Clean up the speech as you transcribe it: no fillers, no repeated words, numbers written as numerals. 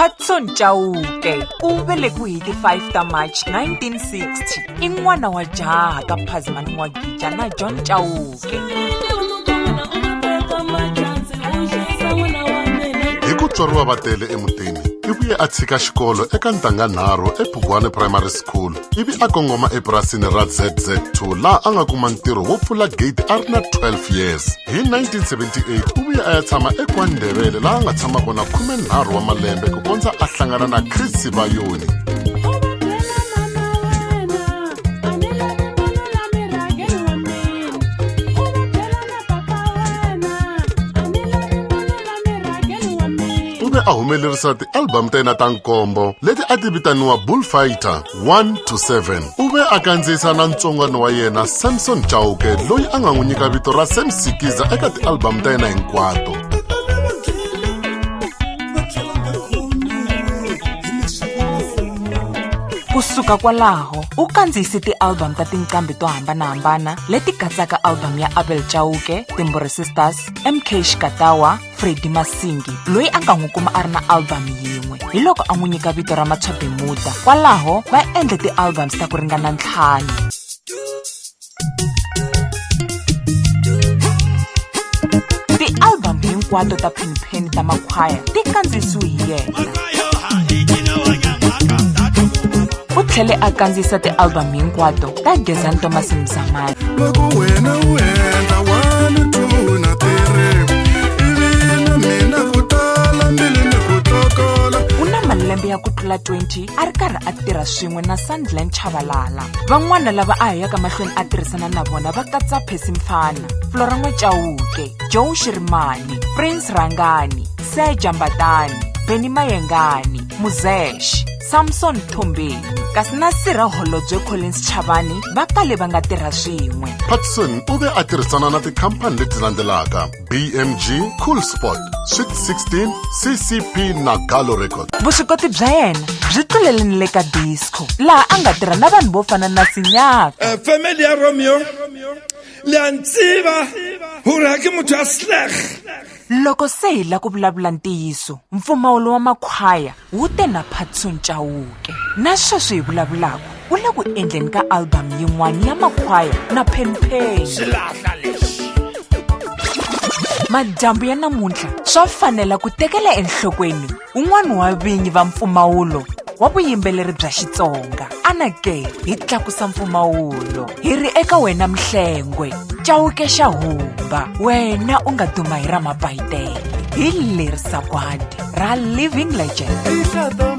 Patson Chauke u velekiwe hi ti 5 ta March 1960 i n'wana wa jaha ka Phazimani Mwagija na John Chauke. Hi ku tswariwa va tele emutini i vuye a tshika xikolo eka Ntanganharhu ePhugwane Primary School ivi a kongoma epurasini ra ZZ2 laha a nga kuma ntirho wo pfula gate a ri na 12 years. Hi 1978 u vuye a ya tshama eKwandebele laha a nga tshama kona 13 wa malembe ku kondza a hlangana na Chris Sibayoni. A humelerisa ti-album ta yena ta nkombo leti a ti vitaniwa Bullfighter 1-7. U ve a kandziyisa na ntsongwana wa yena Samson Chauke loyi a nga n'wi nyika vito ra Sam Sikiza eka ti-album ta yena hinkwato. Kusuka kwalaho u kandziyise ti-album ta tinqambi to hambanahambana leti katsaka album ya Abel Chauke, Timbure Sisters, MK Shikatawa, Freddie Masingi loyi a nga n'wi kuma a ri na album yin'we hi loko a n'wi nyika vito ra Matswabe Muta. Kwalaho va endle ti-albums ta ku ringana 5. Ti-album hinkwato ta Penny ta Makhwaya ti kandziyisiwe hi yena. U tlhele a kandziyisa ti-album hinkwato ta Gezani Thomas Mzamani. Loko wena u endla 1, 2 na 3 ivi na mina ku tala mbilu ni ku tokola. U na malembe ya ku tlula 20 a ri karhi a tirha swin'we na Sandland Chavalala. Van'wana lava a hayaka mahlweni a tirhisana na vona va katsa Percy Mfana, Florence Chauke, Joe Shirimani, Prince Rangani, Seja Mbatani, Benny Mayengani, Muzesh, Samson Thombeni, kasi na Sira Holobye Collins Chavani va kale va nga tirha swin'we. Patson u ve a tirhisana na tikhampani leti landzelaka BMG, Cool Spot, Sweet 16, CCP na Galo Records. Vuswikoti bya yena byi tlulele ni le ka disco laha a nga tirha na vanhu vo fana na Sinyaka. Family ya Romeo le a ntsiva hore ha ke motho a slag. Loko se hi la ku vulavula ntiyiso, mpfumawulo wa Makhwaya wu te na Patson Chauke. Na sweswi hi vulavulaka u le ku endleni ka album yin'wana ya Makhwaya na Penny. Madyambu ya namuntlha swa fanela ku tekela enhlokweni un'wana wa vinyi va mpfumawulo wa vuyimbeleri bya Xitsonga. Anake hi tlakusa mpfumawulo hi ri eka wena Mhlengwe Chauke xa humba, wena u nga duma hi ra mapayitele hi leri sagwadi ra Living Legend.